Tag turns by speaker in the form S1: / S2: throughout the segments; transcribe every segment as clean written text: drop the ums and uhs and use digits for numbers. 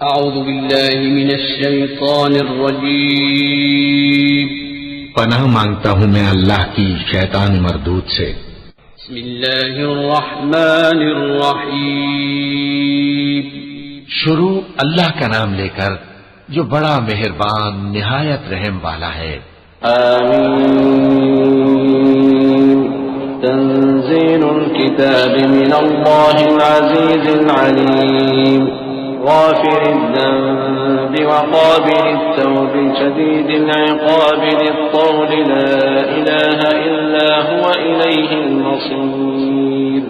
S1: अऊज़ु बिल्लाहि मिनश शैतानिर रजीम।
S2: पनाह मांगता हूँ मैं अल्लाह की शैतान मरदूद से।
S1: बिस्मिल्लाहिर रहमानिर रहीम।
S2: शुरू अल्लाह का नाम लेकर जो बड़ा मेहरबान निहायत रहम वाला है।
S1: आमीन। तंज़ीलुल किताबि मिनल्लाहिल अज़ीज़िल अलीम। गाफ़िरिज़ ज़ंबि व क़ाबिलित तौबि शदीदिल इक़ाबि लित्तौलि ला इलाहा इल्ला हुवा इलैहिल मसीर।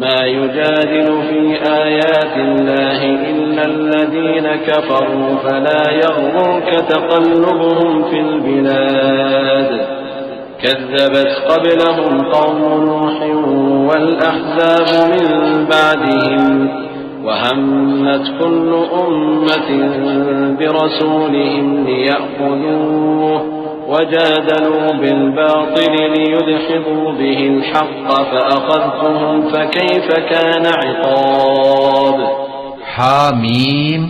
S1: मा युजादिलु फ़ी आयातिल्लाहि इल्लल्लज़ीना कफ़रू फ़ला यग़्रुरक तक़ल्लुबुहुम फ़िल बिलाद। कज़्ज़बत क़ब्लहुम क़ौमु नूह वल अहज़ाबु मिन बअदिहिम वहम्मत कुल्लु उम्मतिन बिरसूलिहिम लियअख़ुज़ूहु वजादलू बिलबातिल लियुदहिदू बिहिल हक़्क़ फ़अख़ज़्तुहुम फ़कैफ़ कान इक़ाब।
S2: हामीम।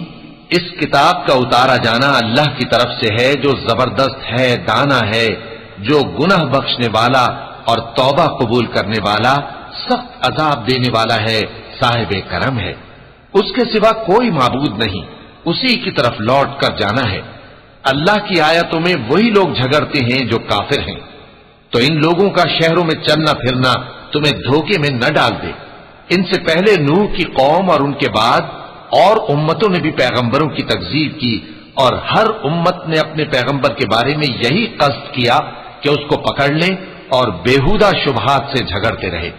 S2: इस किताब का उतारा जाना अल्लाह की तरफ से है जो जबरदस्त है, दाना है, जो गुनाह बख्शने वाला और तौबा कबूल करने वाला, सख्त अजाब देने वाला है, साहिब करम है। उसके सिवा कोई माबूद नहीं, उसी की तरफ लौट कर जाना है। अल्लाह की आयतों में वही लोग झगड़ते हैं जो काफिर हैं। तो इन लोगों का शहरों में चलना फिरना तुम्हें धोखे में न डाल दे। इनसे पहले नूह की कौम और उनके बाद और उम्मतों ने भी पैगंबरों की तकजीब की, और हर उम्मत ने अपने पैगंबर के बारे में यही कस्द किया कि उसको पकड़ लें और बेहुदा शुबहात से झगड़ते रहे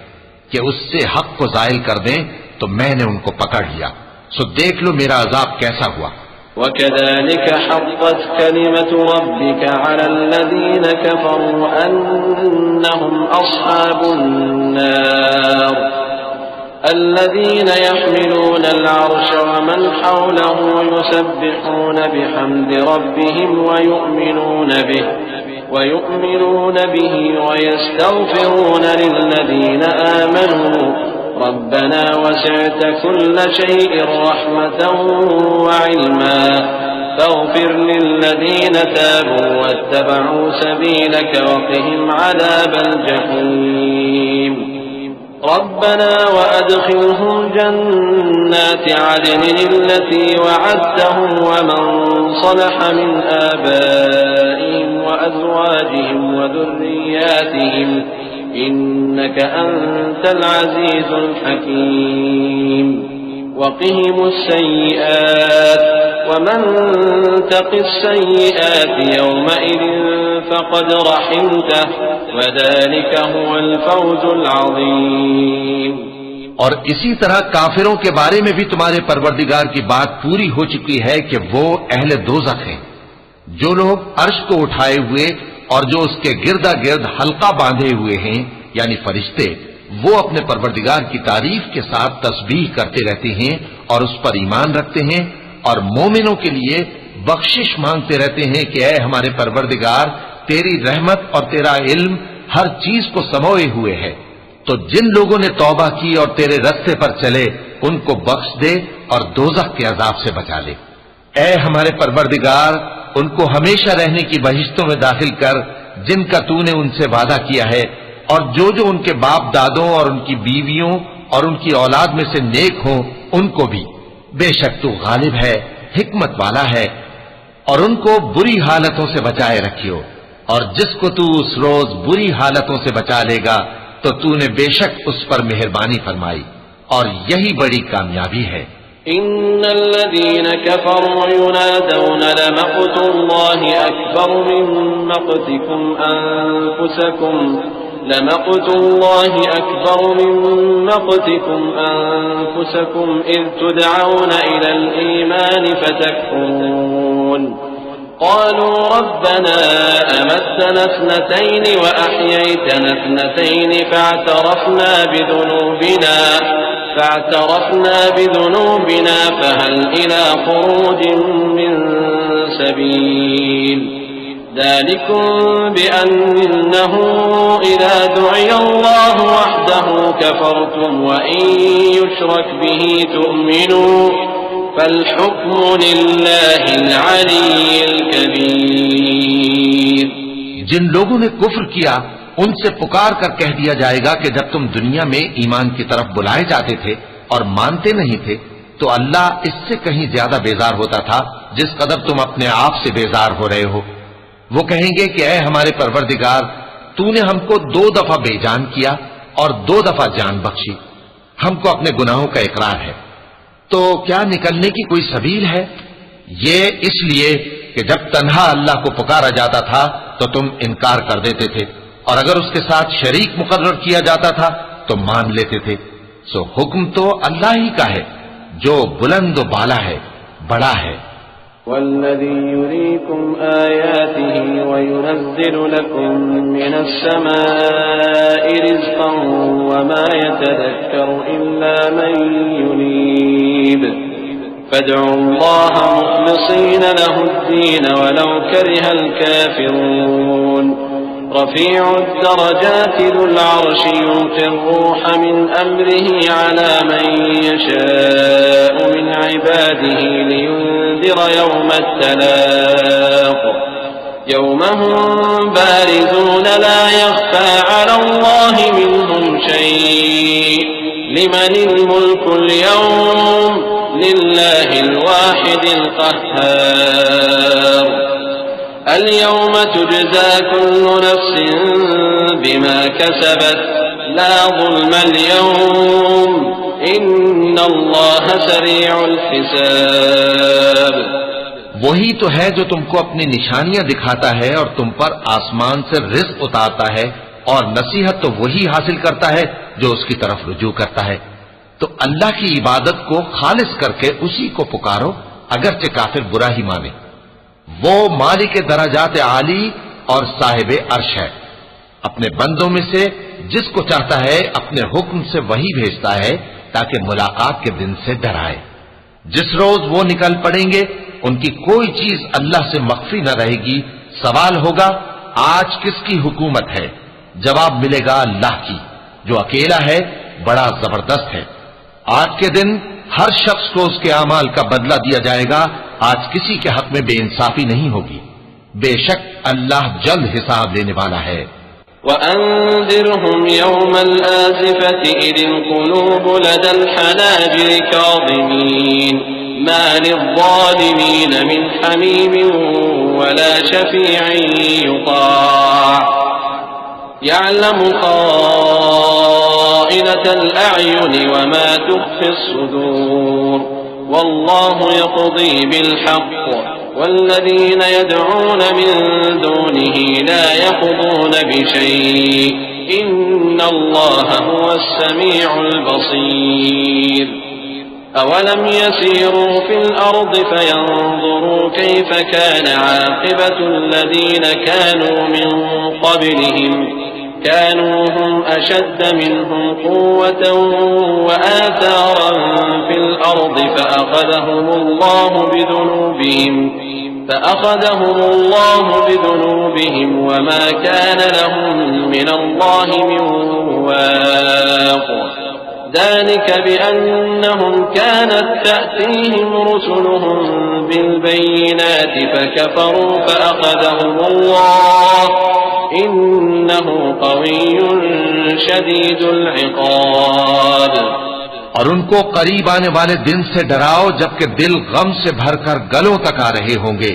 S2: कि उससे हक को जायल कर दें। तो मैंने उनको पकड़ लिया, सो देख लो मेरा अजाब कैसा हुआ।
S1: वकज़ालिक हक़्क़त कलिमतु रब्बिका अलल्लज़ीना कफ़रू अन्नहुम अस्हाबुन नार الذين يحملون العرش ومن حوله يسبحون بحمد ربهم ويؤمنون به ويستغفرون للذين آمنوا ربنا وسعت كل شيء رحمة وعلما فاغفر للذين تابوا واتبعوا سبيلك وقهم عذاب الجحيم ربنا وأدخلهم جنات عدن التي وعدتهم ومن صلح من آبائهم وأزواجهم وذرياتهم إنك أنت العزيز الحكيم وقهم السيئات ومن تق السيئات يومئذ فقد رحمته وذلك هو الفوز العظيम।
S2: और इसी तरह काफिरों के बारे में भी तुम्हारे परवरदिगार की बात पूरी हो चुकी है कि वो अहले दोज़ख हैं। जो लोग अर्श को उठाए हुए और जो उसके गिरदा गिर्द हल्का बांधे हुए हैं यानी फरिश्ते, वो अपने परवरदिगार की तारीफ के साथ तस्बीह करते रहते हैं और उस पर ईमान रखते हैं, और मोमिनों के लिए बख्शिश मांगते रहते हैं कि ऐ हमारे परवरदिगार, तेरी रहमत और तेरा इल्म हर चीज को समोए हुए है। तो जिन लोगों ने तौबा की और तेरे रस्ते पर चले उनको बख्श दे और दोज़ख के अजाब से बचा ले। ऐ हमारे परवरदिगार, उनको हमेशा रहने की बहिश्तों में दाखिल कर जिनका तूने उनसे वादा किया है, और जो उनके बाप दादों और उनकी बीवियों और उनकी औलाद में से नेक हों उनको भी। बेशक तू गालिब है, हिकमत वाला है। और उनको बुरी हालतों से बचाए रखियो, और जिसको तू उस रोज बुरी हालतों से बचा लेगा तो तूने बेशक उस पर मेहरबानी फरमाई, और यही बड़ी कामयाबी है।
S1: इन्नल्लज़ीन कफ़रू युनादौन लमक़्तुल्लाहि अकबर मिन मक़तिकुम अनफुसकुम लमक़्तुल्लाहि अकबर मिन मक़तिकुम अनफुसकुम इज़ तुदअऊन इलल ईमान फतकफुरून क़ालू रब्बना अमत्तना इस्नतैन व अह्यैतना इस्नतैन فاعترفنا بذنوبنا فهل إلى خروج من سبيل ذلكم بأنه إذا دعي الله وحده كفرتم وإن يشرك به تؤمنوا फल्हुक्मु लिल्लाहिल अलीय्यिल कबीर।
S2: जिन लोगों ने कुफ्र किया उनसे पुकार कर कह दिया जाएगा कि जब तुम दुनिया में ईमान की तरफ बुलाए जाते थे और मानते नहीं थे तो अल्लाह इससे कहीं ज्यादा बेजार होता था जिस कदर तुम अपने आप से बेजार हो रहे हो। वो कहेंगे कि ऐ हमारे परवरदिगार, तूने हमको 2 दफा बेजान किया और 2 दफा जान बख्शी, हमको अपने गुनाहों का इकरार है, तो क्या निकलने की कोई सबील है? ये इसलिए कि जब तन्हा अल्लाह को पुकारा जाता था तो तुम इनकार कर देते थे और अगर उसके साथ शरीक मुकर्रर किया जाता था तो मान लेते थे। सो हुक्म तो अल्लाह ही का है जो बुलंद बाला है, बड़ा है।
S1: वल्लज़ी युरीकुम आयातिही व युनज़्ज़िलु लकुम मिनस समाइ रिज़्क़न व मा यतज़क्करु इल्ला मन युनीब फदउल्लाह मुख़लिसीन लहुद्दीन वलौ करिहल काफ़िरून। रफ़ीउद दरजाति ज़ुल अर्शि युल्क़िर रूह मिन अम्रिही अला मन यशाअु मिन इबादिही लियुन्ज़िर यौमत तलाक़ यौम हुम बारिज़ून ला यख़फ़ा अलल्लाहि मिनहुम शै'उन लिमनिल मुल्कुल यौम लिल्लाहिल वाहिदिल क़ह्हार। اليوم تجزى كل نفس بما كسبت لا ظلم اليوم إن الله سريع الحساب।
S2: वही तो है जो तुमको अपनी निशानियां दिखाता है और तुम पर आसमान से रिज़्क़ उतारता है और नसीहत तो वही हासिल करता है जो उसकी तरफ रुजू करता है। तो अल्लाह की इबादत को खालिस करके उसी को पुकारो अगरचे काफिर बुरा ही माने। वो मालिक दराजात आली और साहिब अर्श है, अपने बंदों में से जिसको चाहता है अपने हुक्म से वही भेजता है ताकि मुलाकात के दिन से डराए। जिस रोज वो निकल पड़ेंगे उनकी कोई चीज अल्लाह से मख्फी न रहेगी। सवाल होगा आज किसकी हुकूमत है? जवाब मिलेगा अल्लाह की जो अकेला है, बड़ा जबरदस्त है। आज के दिन हर शख्स को उसके अमाल का बदला दिया जाएगा। आज किसी के हक में बेइंसाफी नहीं होगी। बेशक अल्लाह जल्द हिसाब लेने वाला है।
S1: वअंज़िरहुम यौमल आज़िफ़ति इज़िल क़ुलूबु लदल हनाजिर काज़िमीन मा लिज़्ज़ालिमीन मिन हमीमिन वला शफ़ी'इन युताअ यअलमु ख़ाइनतल अ'युनि वमा तुख़फ़िस सुदूर वल्लाहु यक़ज़ी बिल हक़्क़ वल्लज़ीन यदऊन मिन दूनिही ला यक़ज़ून बिशै'इन इन्नल्लाह हुवस समीउल बसीर। अवलम यसीरू फिल अर्ज़ि फयंज़ुरू कैफ़ कान आक़िबतुल्लज़ीन कानू मिन क़ब्लिहिम كانوا هم أشد منهم قوة وآثارا في الأرض فأخذهم الله بذنوبهم وما كان لهم من الله من واق ذلك بأنهم كانت تأتيهم رسلهم بالبينات فكفروا فأخذهم الله इन्नहु क़विय्युन शदीदुल इक़ाब।
S2: और उनको करीब आने वाले दिन से डराओ जबकि दिल गम से भरकर गलों तक आ रहे होंगे।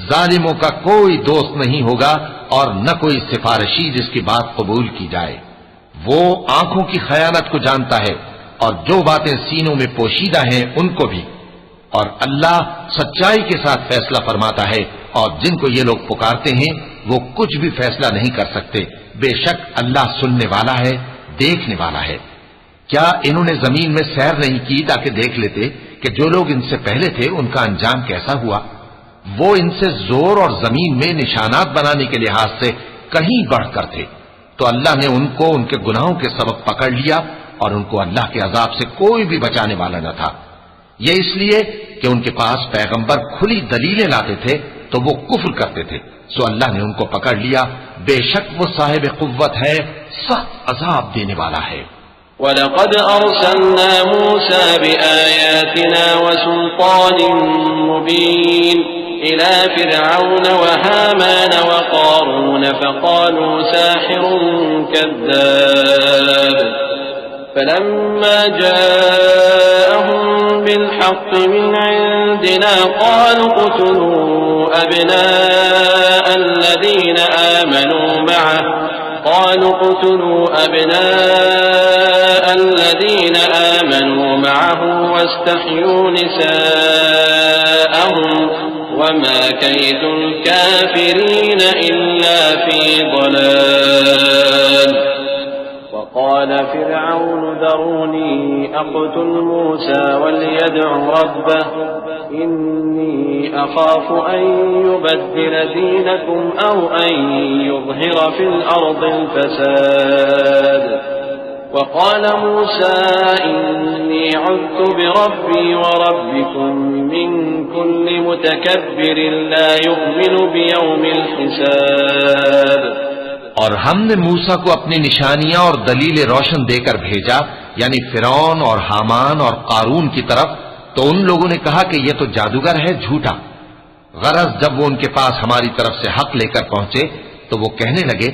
S2: जालिमों का कोई दोस्त नहीं होगा और न कोई सिफारिशी जिसकी बात कबूल की जाए। वो आंखों की खयानत को जानता है और जो बातें सीनों में पोशीदा हैं उनको भी। और अल्लाह सच्चाई के साथ फैसला फरमाता है और जिनको ये लोग पुकारते हैं वो कुछ भी फैसला नहीं कर सकते। बेशक अल्लाह सुनने वाला है, देखने वाला है। क्या इन्होंने जमीन में सैर नहीं की ताकि देख लेते कि जो लोग इनसे पहले थे उनका अंजाम कैसा हुआ? वो इनसे जोर और जमीन में निशानात बनाने के लिहाज से कहीं बढ़कर थे, तो अल्लाह ने उनको उनके गुनाहों के सबब पकड़ लिया और उनको अल्लाह के अजाब से कोई भी बचाने वाला न था। ये इसलिए कि उनके पास पैगंबर खुली दलीलें लाते थे तो वो कुफ्र करते थे, सो अल्लाह ने उनको पकड़ लिया। बेशक वो साहिब कुव्वत है, सख्त अजाब देने वाला है।
S1: वलक़द अरसलना मूसा बिआयातिना वसुल्तानिन मुबीन इला फ़िरऔन वहामान वक़ारून फ़क़ालू साहिरुन कज़्ज़ाब फलम्मा जाअहुम बिलहक़्क़ मिन इंदिना क़ालू क़ुतलू अब्नाअल्लज़ीना आमनू मअहु قالوا اقتلوا أبناء الذين آمنوا معه واستحيوا نساءهم وما كيد الكافرين إلا في ضلال وقال فرعون ذروني أقتل موسى وليدع ربه إني أخاف أن يبدل دينكم أو أن يظهر في الأرض الفساد وقال موسى إني عذت بربي وربكم من كل متكبر لا يؤمن بيوم الحساب
S2: और हमने मूसा को अपनी निशानियां और दलीलें रोशन देकर भेजा, यानी फिरौन और हामान और कारून की तरफ। तो उन लोगों ने कहा कि यह तो जादूगर है, झूठा। गरज जब वो उनके पास हमारी तरफ से हक लेकर पहुंचे तो वो कहने लगे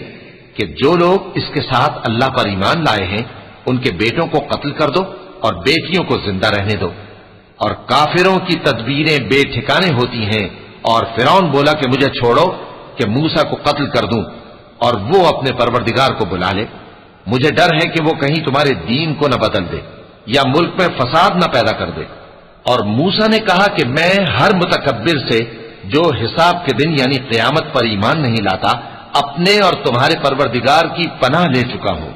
S2: कि जो लोग इसके साथ अल्लाह पर ईमान लाए हैं उनके बेटों को कत्ल कर दो और बेटियों को जिंदा रहने दो। और काफिरों की तदबीरें बेठिकाने होती हैं। और फिरौन बोला कि मुझे छोड़ो कि मूसा को कत्ल कर दूं और वो अपने परवरदिगार को बुला ले। मुझे डर है कि वो कहीं तुम्हारे दीन को न बदल दे या मुल्क में फसाद न पैदा कर दे। और मूसा ने कहा कि मैं हर मुतकब्बिर से जो हिसाब के दिन यानी क़यामत पर ईमान नहीं लाता अपने और तुम्हारे परवरदिगार की पनाह ले चुका हूं।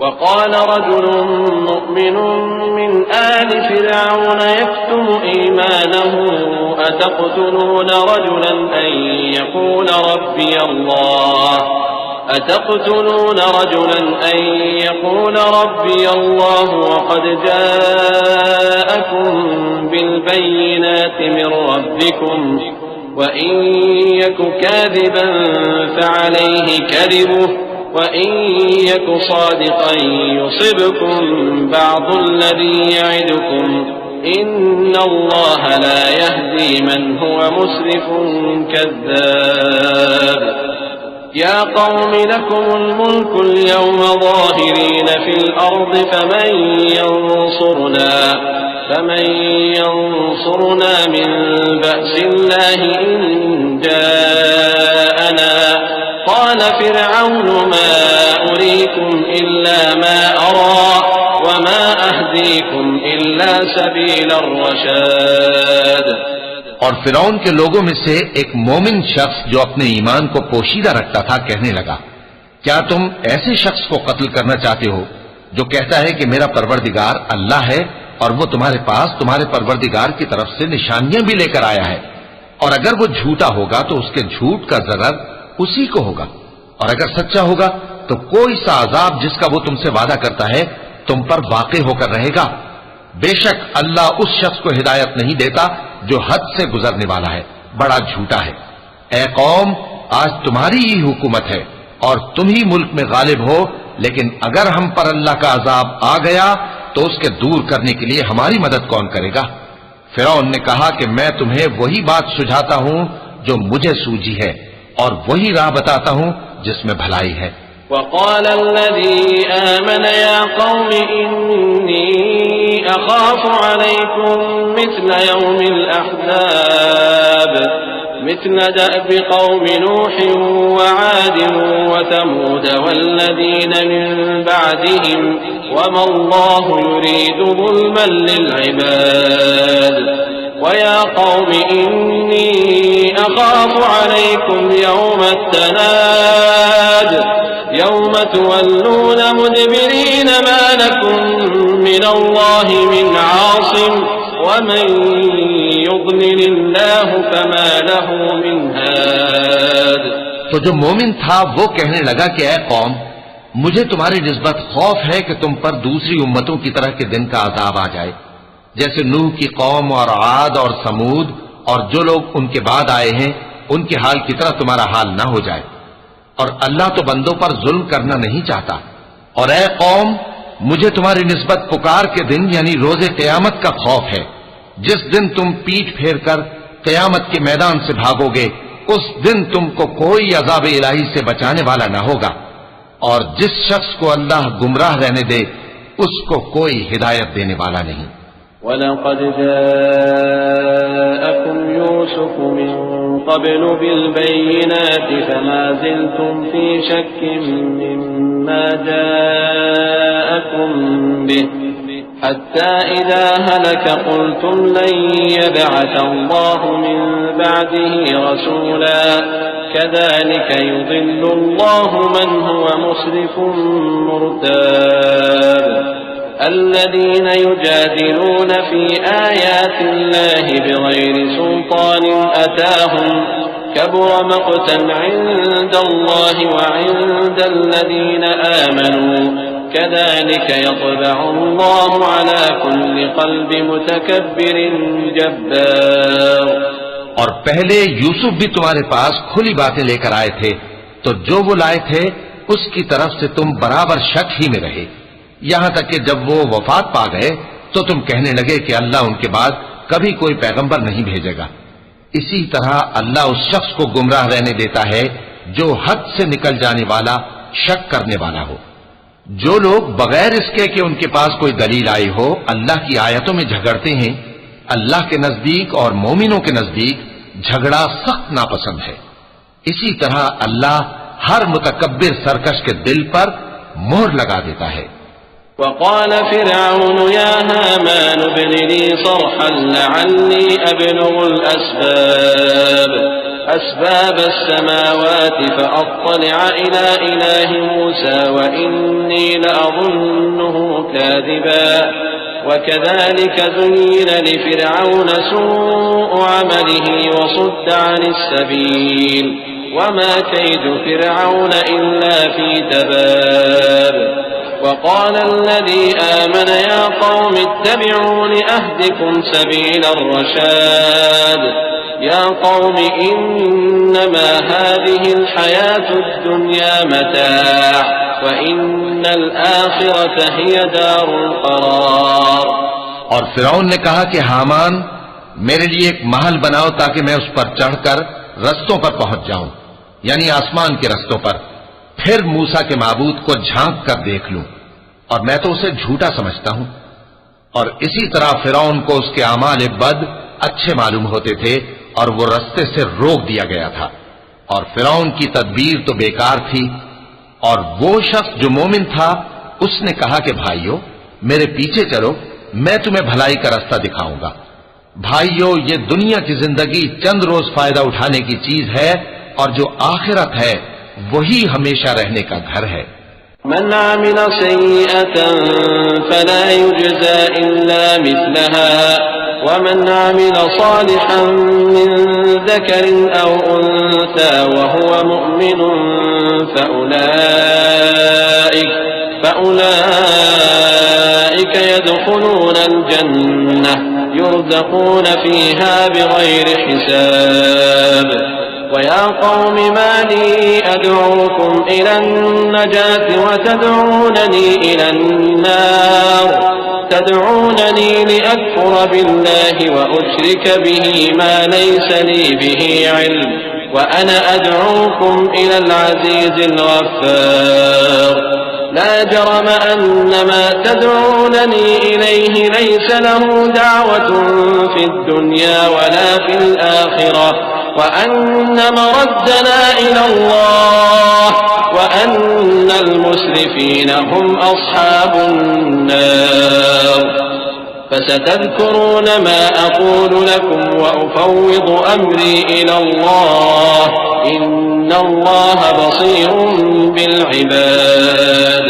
S1: वक़ाल रजुलुन मुमिनुन मिन आलि फ़िरऔन यक्तुमु ईमानहु अतक़्तुलून रजुलन अन यक़ूल रब्बी अल्लाह أتقتلون رجلا أن يقول ربي الله وقد جاءكم بالبينات من ربكم وإن يك كاذبا فعليه كذبه وإن يك صادقا يصبكم بعض الذي يعدكم إن الله لا يهدي من هو مسرف كذاب يا قوم لكم الملك اليوم ظاهرين في الأرض فمن ينصرنا من بأس الله إن جاءنا قال فرعون ما أريكم إلا ما أرى وما أهديكم إلا سبيل الرشاد।
S2: और फिरौन के लोगों में से एक मोमिन शख्स जो अपने ईमान को पोशीदा रखता था कहने लगा, क्या तुम ऐसे शख्स को कत्ल करना चाहते हो जो कहता है कि मेरा परवरदिगार अल्लाह है और वो तुम्हारे पास तुम्हारे परवरदिगार की तरफ से निशानियां भी लेकर आया है? और अगर वो झूठा होगा तो उसके झूठ का ज़रर उसी को होगा, और अगर सच्चा होगा तो कोई सा अजाब जिसका वो तुमसे वादा करता है तुम पर वाक़े होकर रहेगा। बेशक अल्लाह उस शख्स को हिदायत नहीं देता जो हद से गुजरने वाला है, बड़ा झूठा है। ए कौम, आज तुम्हारी ही हुकूमत है और तुम ही मुल्क में गालिब हो, लेकिन अगर हम पर अल्लाह का अजाब आ गया तो उसके दूर करने के लिए हमारी मदद कौन करेगा? फिरौन ने कहा कि मैं तुम्हें वही बात सुझाता हूं जो मुझे सूझी है और वही राह बताता हूं जिसमें भलाई है।
S1: वक़ाल अल्लज़ी आमन या कौम इन्नी अख़ाफ़ु अलैकुम मिस्ल यौमिल अहज़ाब मिस्ल दअब कौम नूह व आद व समूद वल्लज़ीन मिन बअदहिम वमा अल्लाहु युरीदु ज़ुल्मन लिल इबाद वया कौम इन्नी अख़ाफ़ु अलैकुम यौमत तनाद यौम तुवल्लून मुदबिरीन मा लकुम मिनल्लाहि मिन आसिम वमन युज़्लिलिल्लाहु फमा लहु मिन हाद।
S2: तो जो मोमिन था वो कहने लगा कि ऐ कौम, मुझे तुम्हारी निस्बत खौफ है कि तुम पर दूसरी उम्मतों की तरह के दिन का अजाब आ जाए, जैसे नूह की कौम और आद और समूद और जो लोग उनके बाद आए हैं उनके हाल की तरह तुम्हारा हाल न हो जाए। और अल्लाह तो बंदों पर जुल्म करना नहीं चाहता। और ऐ कौम, मुझे तुम्हारी निस्बत पुकार के दिन यानी रोजे क़यामत का खौफ है, जिस दिन तुम पीठ फेर कर क़यामत के मैदान से भागोगे। उस दिन तुमको कोई अज़ाब इलाही से बचाने वाला ना होगा, और जिस शख्स को अल्लाह गुमराह रहने दे उसको कोई हिदायत देने वाला नहीं।
S1: वलक़द जाअकुम यूसुफ मिन क़ब्लु बिलबय्यिनाति फमा ज़िलतुम फ़ी शक्किन मिम्मा जाअकुम बिहि हत्ता इज़ा हलक क़ुल्तुम लन यबअथ अल्लाहु मिन बअदिही रसूला कज़ालिक युज़िल्लु अल्लाहु मन हुव मुस्रिफुन मुर्ताब الذين يجادلون في آيات الله بغير سلطان أتاهم كبر مقتا عند الله وعند الذين آمنوا كذلك يطبع الله على كل قلب متكبر جبار।
S2: और पहले यूसुफ भी तुम्हारे पास खुली बातें लेकर आए थे, तो जो वो लाए थे उसकी तरफ से तुम बराबर शक ही में रहे, यहां तक कि जब वो वफात पा गए तो तुम कहने लगे कि अल्लाह उनके बाद कभी कोई पैगंबर नहीं भेजेगा। इसी तरह अल्लाह उस शख्स को गुमराह रहने देता है जो हद से निकल जाने वाला, शक करने वाला हो। जो लोग बगैर इसके कि उनके पास कोई दलील आई हो अल्लाह की आयतों में झगड़ते हैं, अल्लाह के नजदीक और मोमिनों के नजदीक झगड़ा सख्त नापसंद है। इसी तरह अल्लाह हर मुतकब्बिर सरकश के दिल पर मोहर लगा देता है।
S1: वक़ाल फ़िरऔन या हामान इब्न ली सरहन लअल्ली अब्लुगुल अस्बाब अस्समावाति फ़अत्तलिअ इला इलाहि मूसा व इन्नी लअज़ुन्नुहु काज़िबा वकज़ालिक ज़ुय्यिन लिफ़िरऔन सूअु अमलिही वसुद्द अनिस सबील वमा कैदु फ़िरऔन इल्ला फ़ी तबाब। وقال الذي آمن يا قوم اتبعون أهدكم سبيل الرشاد يا قوم إنما هذه الحياة الدنيا متاع وإن الآخرة هي دار القرار।
S2: और फिरौन ने कहा कि हामान मेरे लिए एक महल बनाओ ताकि मैं उस पर चढ़कर रस्तों पर पहुंच जाऊं, यानी आसमान के रस्तों पर, फिर मूसा के माबूद को झांक कर देख लूं, और मैं तो उसे झूठा समझता हूं। और इसी तरह फिरौन को उसके आमाल बद अच्छे मालूम होते थे और वो रस्ते से रोक दिया गया था, और फिरौन की तदबीर तो बेकार थी। और वो शख्स जो मोमिन था उसने कहा कि भाइयों मेरे पीछे चलो, मैं तुम्हें भलाई का रास्ता दिखाऊंगा। भाइयों, ये दुनिया की जिंदगी चंद रोज फायदा उठाने की चीज है, और जो आखिरत है वही हमेशा रहने का घर है।
S1: मन आमिल सय्यअतन फला युजज़ा इल्ला मिस्लहा वमन आमिल सालिहन मिन ज़करिन औ उन्सा वहुव मुअमिनुन फउलाइक यदखुलूनल जन्नह युरज़क़ून फीहा बिग़ैरि हिसाब। ويا قوم ما لي أدعوكم إلى النجاة وتدعونني إلى النار تدعونني لأكفر بالله وأشرك به ما ليس لي به علم وأنا أدعوكم إلى العزيز الغفار لا جرم أن ما تدعونني إليه ليس له دعوة في الدنيا ولا في الآخرة وأن مردنا إلى الله وأن المسرفين هم أصحاب النار فستذكرون ما أقول لكم وأفوض أمري إلى الله إن الله بصير بالعباد।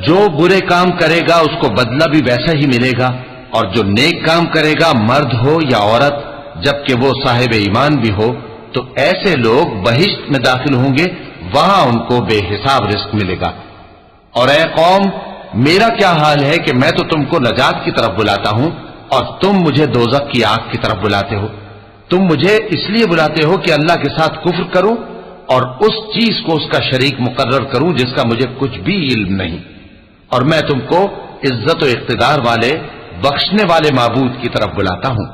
S2: जो बुरे काम करेगा उसको बदला भी वैसा ही मिलेगा, और जो नेक काम करेगा मर्द हो या औरत जबकि वो साहिब ईमान भी हो, तो ऐसे लोग बहिश्त में दाखिल होंगे, वहां उनको बेहिसाब रिस्क मिलेगा। और ऐ कौम, मेरा क्या हाल है कि मैं तो तुमको नजात की तरफ बुलाता हूं और तुम मुझे दोजख की आग की तरफ बुलाते हो। तुम मुझे इसलिए बुलाते हो कि अल्लाह के साथ कुफ्र करूं और उस चीज को उसका शरीक मुकर्रर करूं जिसका मुझे कुछ भी इल्म नहीं, और मैं तुमको इज्जत और इख्तिदार वाले बख्शने वाले माबूद की तरफ बुलाता हूं।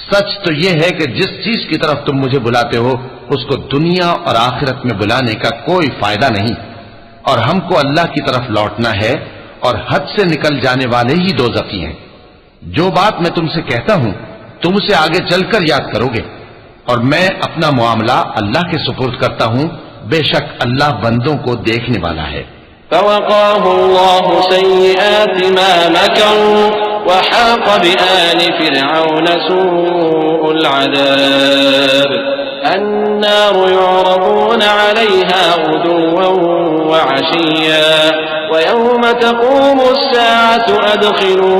S2: सच तो यह है कि जिस चीज की तरफ तुम मुझे बुलाते हो उसको दुनिया और आखिरत में बुलाने का कोई फायदा नहीं, और हमको अल्लाह की तरफ लौटना है, और हद से निकल जाने वाले ही दोज़खी हैं। जो बात मैं तुमसे कहता हूं तुम उसे आगे चलकर याद करोगे, और मैं अपना मामला अल्लाह के सुपुर्द करता हूं। बेशक अल्लाह बंदों को देखने वाला है।
S1: फवक़ाहु अल्लाहु सय्यिआति मा मकरू वहाक़ बिआलि फ़िरऔन सूउल अज़ाब अन्नारु युअरदून अलैहा गुदुव्वन वअशिय्या वयौम तक़ूमु अस्साअतु अदख़िलू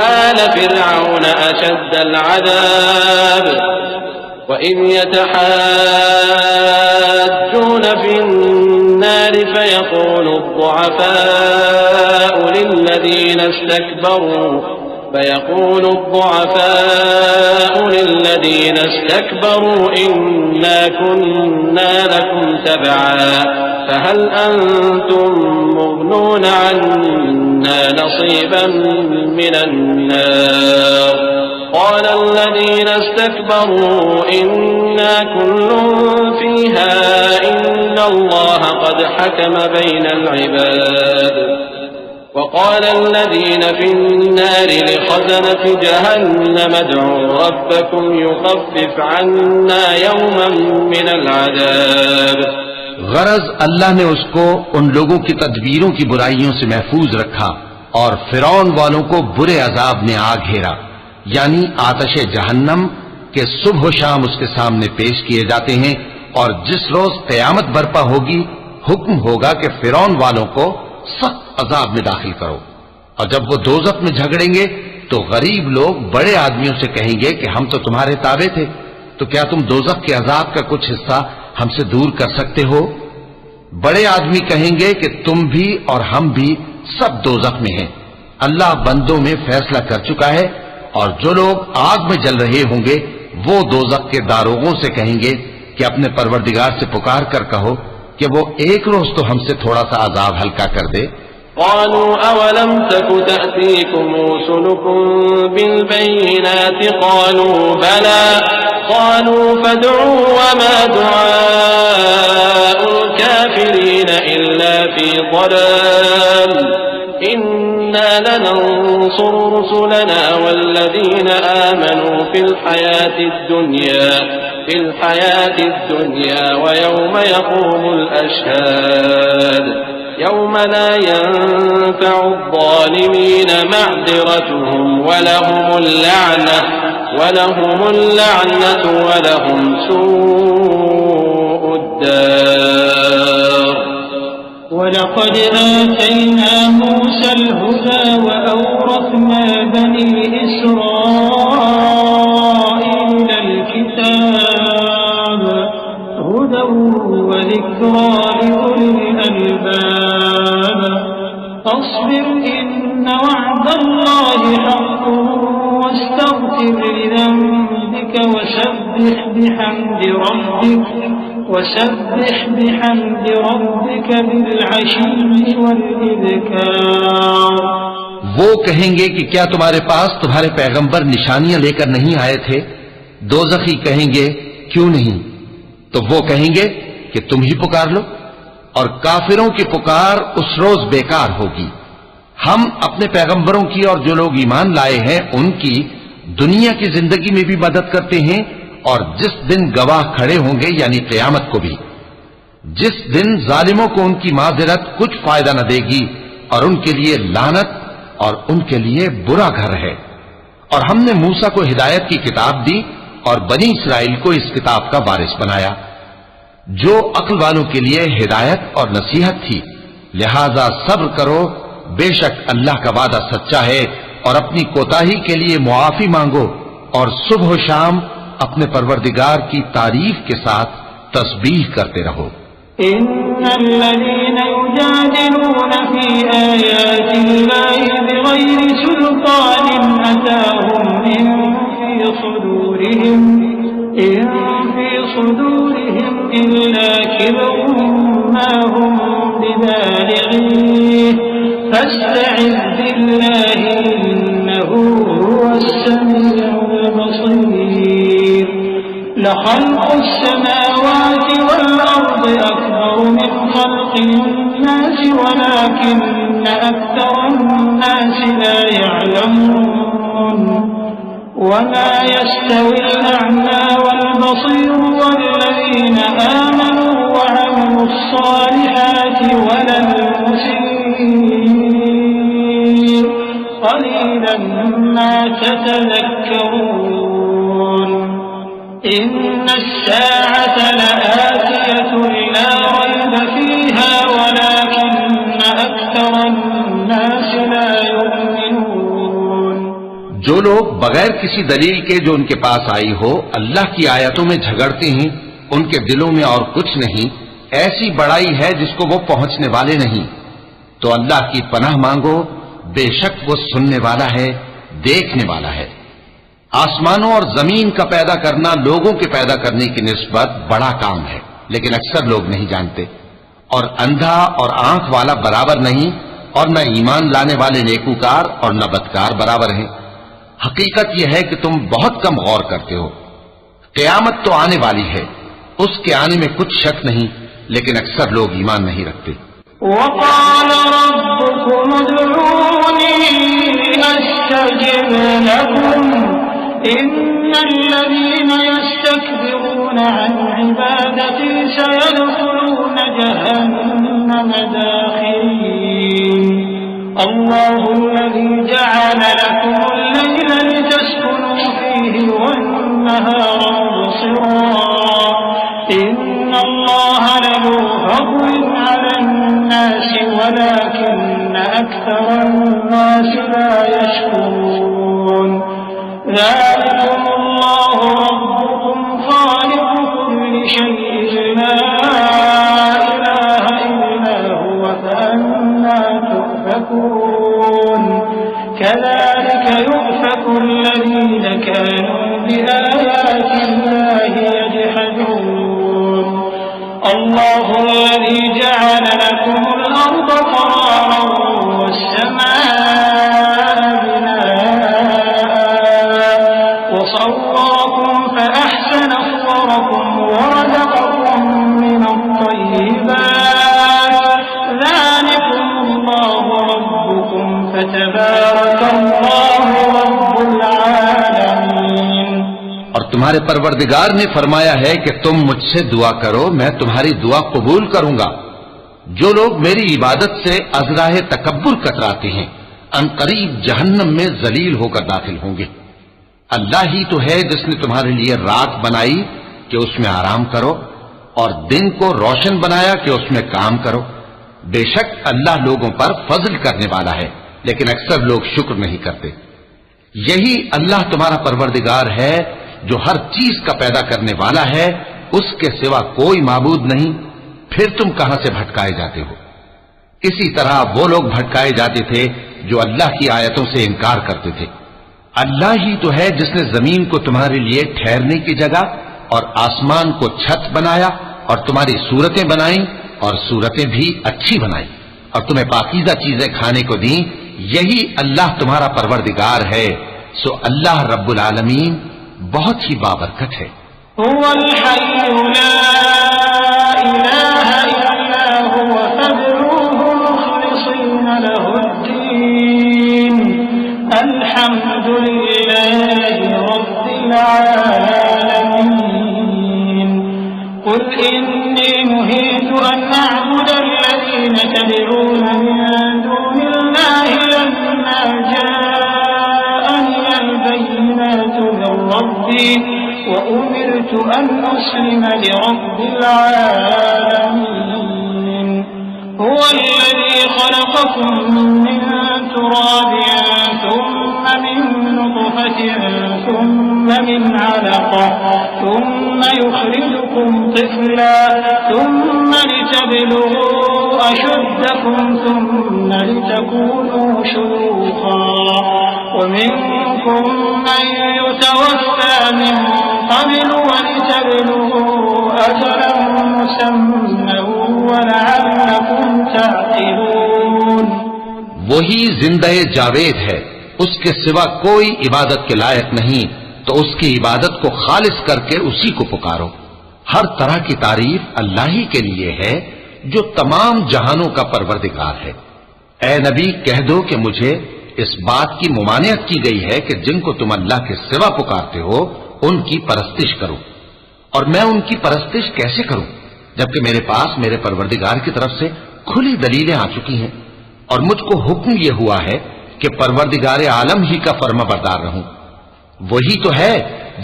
S1: आल फ़िरऔन अशद्दल अज़ाब वइज़ यतहाज्जून फ़िन्नार फ़यक़ूलु الضعفاء للذين استكبروا إنا كنا لكم تبعا فهل أنتم مغنون عنا نصيبا من النار قال الذين استكبروا إنا كل فيها إن الله قد حكم بين العباد وقال الذين في النار لخزنة جهنم ادعوا ربكم يخفف عنا يوما من العذاب।
S2: गरज अल्लाह ने उसको उन लोगों की तदबीरों की बुराइयों से महफूज रखा और फिरौन वालों को बुरे अजाब ने आ घेरा, यानी आतशे जहन्नम के सुबह शाम उसके सामने पेश किए जाते हैं। और जिस रोज कयामत बर्पा होगी हुक्म होगा कि फिरौन वालों को सख्त अजाब में दाखिल करो। और जब वो दोजख में झगड़ेंगे तो गरीब लोग बड़े आदमियों से कहेंगे कि हम तो तुम्हारे ताबे थे, तो क्या तुम दोजख के अजाब का कुछ हिस्सा हमसे दूर कर सकते हो? बड़े आदमी कहेंगे कि तुम भी और हम भी सब दोजख में हैं। अल्लाह बंदों में फैसला कर चुका है। और जो लोग आग में जल रहे होंगे वो दोजख के दारोगों से कहेंगे कि अपने परवरदिगार से पुकार कर कहो कि वो एक रोज तो हमसे थोड़ा सा अजाब हल्का कर दे।
S1: क़ालू अवलम तकु तअतीकुम रुसुलुकुम बिलबय्यिनाति क़ालू बला क़ालू फद'ू वमा दुआउल काफ़िरीन इल्ला फ़ी ضलाल इन्ना लनंसुरु रुसुलना वल्लज़ीना आमनू फिल हयाति दुनिया वयौम यक़ूमुल अशहाद यौम ला यंफ़उ ज़ालिमीन मअज़िरतुहुम वलहुमुल लअनतु वलहुम सूउद दार।
S3: ولقد آتينا موسى الهدى وأورثنا بني إسرائيل الكتاب هدى وذكرى لأولي الألباب فاصبر إن وعد الله حق واستغفر لذنبك وسبح بحمد ربك بالعشي والإبكار।
S2: वो कहेंगे कि क्या तुम्हारे पास तुम्हारे पैगंबर निशानियां लेकर नहीं आए थे? दोज़खी कहेंगे क्यों नहीं? तो वो कहेंगे कि तुम ही पुकार लो, और काफिरों की पुकार उस रोज बेकार होगी। हम अपने पैगंबरों की और जो लोग ईमान लाए हैं उनकी दुनिया की जिंदगी में भी मदद करते हैं, और जिस दिन गवाह खड़े होंगे यानी क़यामत को भी, जिस दिन जालिमों को उनकी माज़िरत कुछ फायदा न देगी और उनके लिए लानत और उनके लिए बुरा घर है। और हमने मूसा को हिदायत की किताब दी और बनी इसराइल को इस किताब का वारिस बनाया, जो अक्ल वालों के लिए हिदायत और नसीहत थी। लिहाजा सब्र करो, बेशक अल्लाह का वादा सच्चा है, और अपनी कोताही के लिए मुआफी मांगो, और सुबह शाम अपने परवरदिगार की तारीफ के साथ तस्बीह करते रहो।
S3: इन्नल्लज़ीना युजादिलून फी आयातिल्लाहि बिग़ैरि सुल्तानिन अताहुम इन फी सुदूरिहिम इल्ला किब्रुन मा हुम बिबालिग़ीह فاستعذ بالله إنه هو السميع البصير لخلق السماوات والأرض أكبر من خلق الناس ولكن أكثر الناس لا يعلمون وما يستوي الأعمى والبصير والذين آمنوا وعملوا الصالحات ولا المسيء قليلا ما تتذكرون إن الساعة لآتية لا ريب فيها ولكن أكثر الناس لا يؤمنون।
S2: जो लोग बगैर किसी दलील के जो उनके पास आई हो अल्लाह की आयतों में झगड़ते हैं उनके दिलों में और कुछ नहीं, ऐसी बड़ाई है जिसको वो पहुंचने वाले नहीं। तो अल्लाह की पनाह मांगो, बेशक वो सुनने वाला है, देखने वाला है। आसमानों और जमीन का पैदा करना लोगों के पैदा करने की निस्बत बड़ा काम है, लेकिन अक्सर लोग नहीं जानते। और अंधा और आंख वाला बराबर नहीं, और न ईमान लाने वाले नेकूकार और न बदकार बराबर हैं। हकीकत यह है कि तुम बहुत कम गौर करते हो। क़यामत तो आने वाली है, उसके आने में कुछ शक नहीं, लेकिन अक्सर लोग ईमान नहीं रखते।
S3: वक़ाल रब्बुकुम उदऊनी अस्तजिब लकुम इन्नल्लज़ीना यस्तकबिरूना अन इबादती सयदखुलूना जहन्नम दाखिरीन। अल्लाहुल्लज़ी जअल लकुमुल लैला लितस्कुनू फीहि वन्नहारा मुबसिरा इन्नल्लाह लज़ू फज़लिन अलन्नास वलाकिन्न अक्सरन्नास ला यशकुरून। ज़ालिकुमुल्लाहु रब्बुकुम ख़ालिक़ु कुल्लि शैइन ला इलाहा इल्ला हुवा फअन्ना तुफ़कून। कज़ालिका युफ़कु الذين كانوا بآيات الله يجحدون। الله الذي جعل لكم الأرض قرارا والسماء بناء وصوركم فأحسن صوركم ورزقكم من الطيبات ذلكم الله ربكم فتبارك الله رب العالمين।
S2: और तुम्हारे परवरदिगार ने फरमाया है कि तुम मुझसे दुआ करो, मैं तुम्हारी दुआ कबूल करूंगा। जो लोग मेरी इबादत से अज़राह तकब्बुर कतराते हैं अनकरीब जहन्नम में जलील होकर दाखिल होंगे। अल्लाह ही तो है जिसने तुम्हारे लिए रात बनाई कि उसमें आराम करो और दिन को रोशन बनाया कि उसमें काम करो। बेशक अल्लाह लोगों पर फजल करने वाला है, लेकिन अक्सर लोग शुक्र नहीं करते। यही अल्लाह तुम्हारा परवरदिगार है जो हर चीज का पैदा करने वाला है, उसके सिवा कोई माबूद नहीं। फिर तुम कहां से भटकाए जाते हो? इसी तरह वो लोग भटकाए जाते थे जो अल्लाह की आयतों से इनकार करते थे। अल्लाह ही तो है जिसने जमीन को तुम्हारे लिए ठहरने की जगह और आसमान को छत बनाया और तुम्हारी सूरतें बनाई और सूरतें भी अच्छी बनाई और तुम्हें पाकीज़ा चीजें खाने को दी। यही अल्लाह तुम्हारा परवरदिगार है। सो अल्लाह रब्बुल आलमीन बहुत ही बाबरकत है।
S3: हुवल हय्यु ला इलाहा इल्ला हुवा फदऊहु मुखलिसीना लहुद्दीन अल्हम्दुलिल्लाहि रब्बिल आलमीन। कुल इन्नी नुहीतु अन अअबुदा अल्लज़ीना तदऊना मिन दूनिल्लाहि लम्मा जाअनियल बय्यिनातु मिन रब्बी وأمرت أن أسلم لرب العالمين। هو الذي خلقكم من تراب ثم من نطفة ثم من علقة ثم يخرجكم طفلا ثم لتبلغوا أشدكم ثم لتكونوا شيوخا ومنكم من يتوفى من قبل ولتبلغوا أجلا مسمى ولعلكم تعقلون।
S2: वही जिंदा-ए जावेद है, उसके सिवा कोई इबादत के लायक नहीं, तो उसकी इबादत को खालिस करके उसी को पुकारो। हर तरह की तारीफ अल्लाह ही के लिए है जो तमाम जहानों का परवरदिगार है। ए नबी, कह दो कि मुझे इस बात की मुमानियत की गई है कि जिनको तुम अल्लाह के सिवा पुकारते हो उनकी परस्तिश करो, और मैं उनकी परस्तिश कैसे करूं जबकि मेरे पास मेरे परवरदिगार की तरफ से खुली दलीलें आ चुकी हैं और मुझको हुक्म यह हुआ है कि परवरदिगार आलम ही का फर्माबरदार रहूं। वही तो है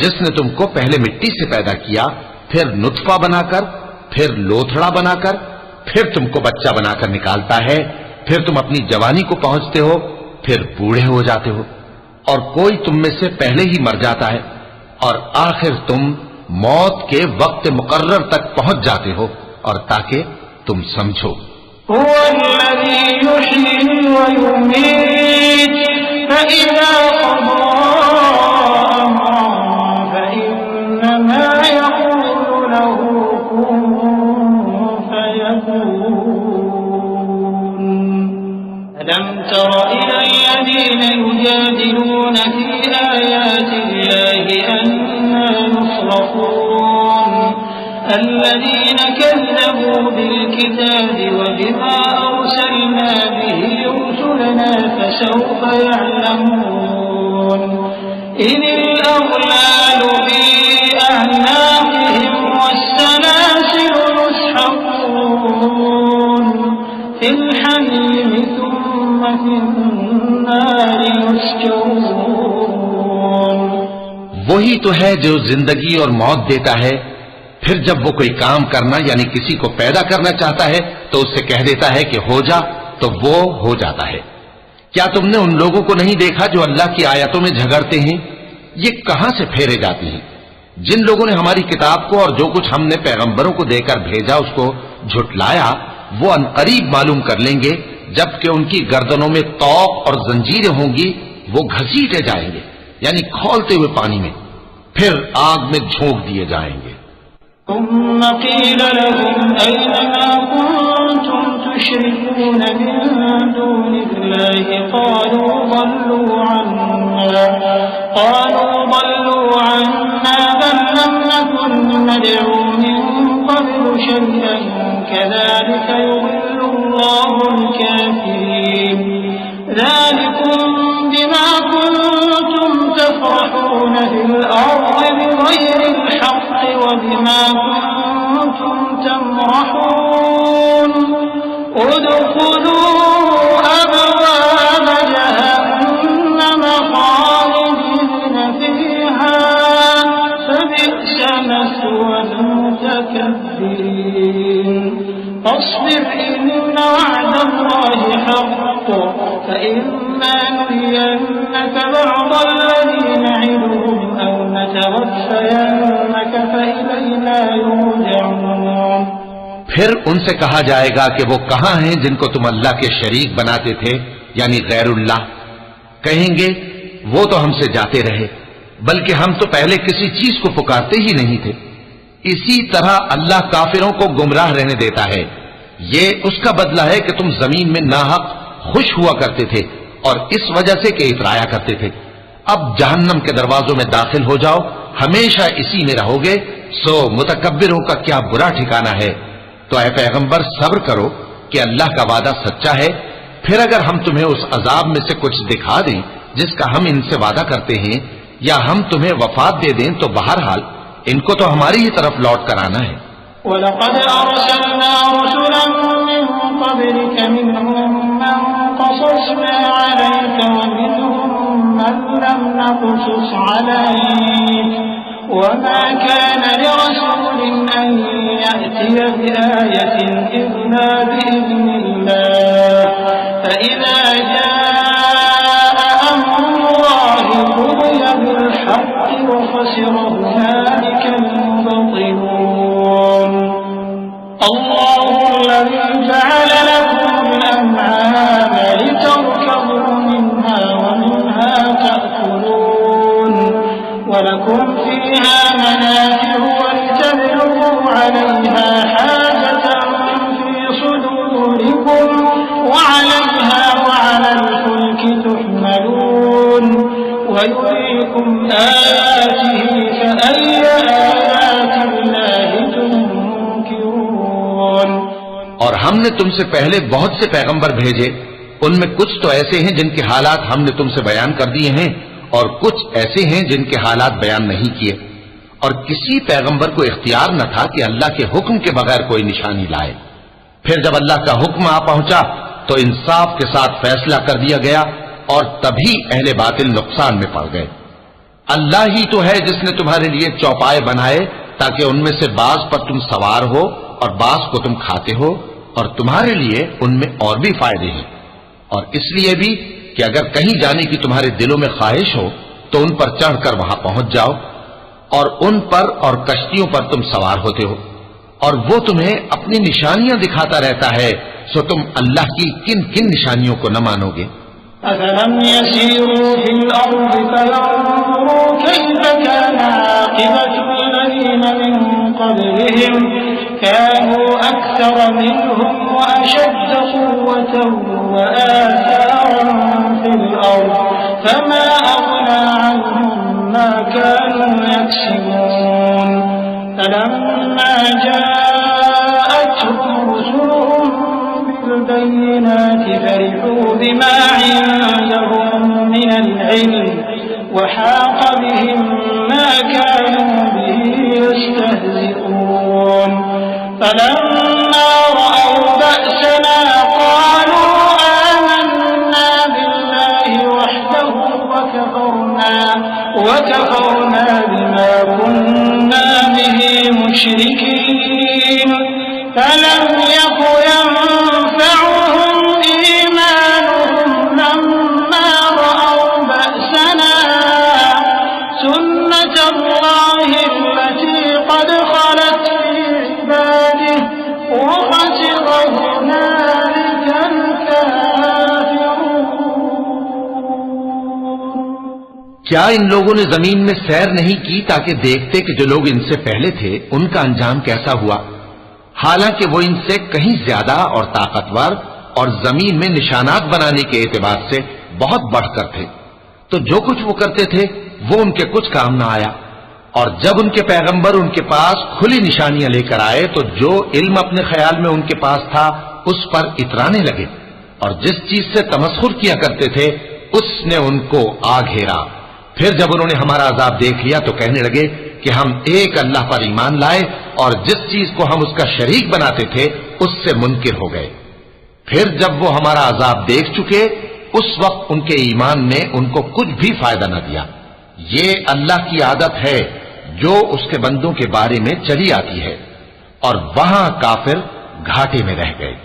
S2: जिसने तुमको पहले मिट्टी से पैदा किया, फिर नुतफा बनाकर, फिर लोथड़ा बनाकर, फिर तुमको बच्चा बनाकर निकालता है, फिर तुम अपनी जवानी को पहुंचते हो, फिर बूढ़े हो जाते हो, और कोई तुम में से पहले ही मर जाता है, और आखिर तुम मौत के वक्त मुकर्रर तक पहुंच जाते हो, और ताकि तुम समझो।
S3: ألم تر إلى الذين يجادلون في آيات الله أنى يصرفون الذين كذبوا بالكتاب وبما أرسلنا به رسلنا فسوف يعلمون إن الأغلال في أعناقهم والسلاسل يسحبون في الحميم ثم في النار يسجرون।
S2: वही तो है जो जिंदगी और मौत देता है, फिर जब वो कोई काम करना यानी किसी को पैदा करना चाहता है तो उससे कह देता है कि हो जा, तो वो हो जाता है। क्या तुमने उन लोगों को नहीं देखा जो अल्लाह की आयतों में झगड़ते हैं? ये कहां से फेरे जाती हैं? जिन लोगों ने हमारी किताब को और जो कुछ हमने पैगंबरों को देकर भेजा उसको झुटलाया, वो अनकरीब मालूम कर लेंगे जबकि उनकी गर्दनों में तौक और जंजीरें होंगी, वो घसीटे जाएंगे यानी खौलते हुए पानी में, फिर आग में झोंक दिए जाएंगे।
S3: ثم قيل لهم أين ما كنتم تشركون من دون الله قالوا ضلوا عنا بل لم نكن ندعو من قبل شيئا كذلك يضل الله الكافرين ذلكم بما كنتم تفرحون في الأرض بغير الحق وبما كنتم تمرحون ادخلوا أبواب جهنم خالدين فيها فبئس مثوى المتكبرين فاصبر إن وعد الله حق فإما نرينك بعض الذي نعدهم أو نتوفينك فإلينا يرجعون।
S2: फिर उनसे कहा जाएगा कि वो कहां हैं जिनको तुम अल्लाह के शरीक बनाते थे यानी गैरुल्लाह। कहेंगे वो तो हमसे जाते रहे, बल्कि हम तो पहले किसी चीज को पुकारते ही नहीं थे। इसी तरह अल्लाह काफिरों को गुमराह रहने देता है। ये उसका बदला है कि तुम जमीन में नाहक खुश हुआ करते थे और इस वजह से कि इतराया करते थे। अब जहन्नम के दरवाजों में दाखिल हो जाओ, हमेशा इसी में रहोगे, सो मुतकब्बिरों का क्या बुरा ठिकाना है। तो ऐ पैगंबर सब्र करो कि अल्लाह का वादा सच्चा है। फिर अगर हम तुम्हें उस अजाब में से कुछ दिखा दें जिसका हम इनसे वादा करते हैं, या हम तुम्हें वफात दे दें, तो बहरहाल इनको तो हमारी ही तरफ लौट कर आना है।
S3: वलक़द अर्सलना रुसुलन मिन क़ब्लिक मिनहुम मन क़ससना अलैक व मिनहुम मन लम नक़सुस अलैक वमा कान लिरसूलिन अन यअतिय बिआयतिन इल्ला बिइज़्निल्लाह फ़इज़ा जाअ अम्रुल्लाहि क़ुदिय बिल्हक़्क़ि व ख़सिर हुनालिक المبطلون الله الذي جعل لكم الأنعام لتركبوا منها ومنها تأكلون ولكم فيها منافع ولتبلغوا عليها حاجة في صدوركم وعليها وعلى आयातिही फ़अय्य आयातिल्लाहि तुनकिरून।
S2: और हमने तुमसे पहले बहुत से पैगंबर भेजे, उनमें कुछ तो ऐसे हैं जिनके हालात हमने तुमसे बयान कर दिए हैं और कुछ ऐसे हैं जिनके हालात बयान नहीं किए। और किसी पैगंबर को इख्तियार न था कि अल्लाह के हुक्म के बगैर कोई निशानी लाए। फिर जब अल्लाह का हुक्म आ पहुंचा तो इंसाफ के साथ फैसला कर दिया गया और तभी अहले बातिल नुकसान में पड़ गए। अल्लाह ही तो है जिसने तुम्हारे लिए चौपाए बनाए ताकि उनमें से बाज पर तुम सवार हो और बाज को तुम खाते हो, और तुम्हारे लिए उनमें और भी फायदे हैं। और इसलिए भी कि अगर कहीं जाने की तुम्हारे दिलों में ख्वाहिश हो तो उन पर चढ़कर वहां पहुंच जाओ, और उन पर और कश्तियों पर तुम सवार होते हो, और वो तुम्हें अपनी निशानियां दिखाता रहता है, सो तुम अल्लाह की किन किन निशानियों को न मानोगे।
S3: अफलम यसीरू फिल अर्ज़ि फयंज़ुरू कैफ़ कान आक़िबतुल्लज़ीन मिन क़ब्लिहिम कानू अक्सर मिनहुम व अशद्द क़ुव्वतन व आसारन फिल अर्ज़ फमा अग़ना अन्हुम मा कानू यक्सिबून फलम्मा जाअतहुम रुसुलुहुम बिल-बय्यिनाति फरिहू बिमा इंदहुम मिनल इल्म व हाक़ बिहिम मा कानू बिही यस्तहज़िऊन फलम्मा रअव बअसना क़ालू आमन्ना बिल्लाहि वहदहु व कफ़रना बिमा कुन्ना बिही मुश्रिकीन फलम यक यंफ़अहुम ईमानुहुम लम्मा रअव बअसना सुन्नतल्लाहि अल्लती क़द ख़लत फ़ी इबादिही व ख़सिर हुनालिकल काफ़िरून।
S2: क्या इन लोगों ने जमीन में सैर नहीं की ताकि देखते कि जो लोग इनसे पहले थे उनका अंजाम कैसा हुआ, हालांकि वो इनसे कहीं ज्यादा और ताकतवर और जमीन में निशानात बनाने के एतबार से बहुत बढ़कर थे। तो जो कुछ वो करते थे वो उनके कुछ काम न आया, और जब उनके पैगंबर उनके पास खुली निशानियां लेकर आए तो जो इल्म अपने ख्याल में उनके पास था उस पर इतराने लगे, और जिस चीज से तमस्खुर किया करते थे उसने उनको आ घेरा। फिर जब उन्होंने हमारा अजाब देख लिया तो कहने लगे कि हम एक अल्लाह पर ईमान लाए और जिस चीज को हम उसका शरीक बनाते थे उससे मुनकिर हो गए। फिर जब वो हमारा अजाब देख चुके उस वक्त उनके ईमान ने उनको कुछ भी फायदा न दिया। ये अल्लाह की आदत है जो उसके बंदों के बारे में चली आती है, और वहां काफिर घाटे में रह गए।